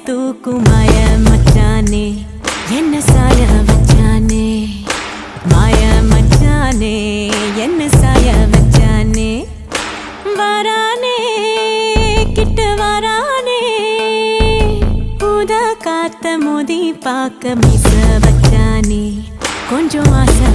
தூக்கும் மாய மச்சானே என்ன சாய வச்சானே மாய மச்சானே என்ன சாய வச்சானே வரானே கிட்ட வரானே ஊதா காத்த மோதி பார்க்க மீச வச்சானே கொஞ்சம் ஆசை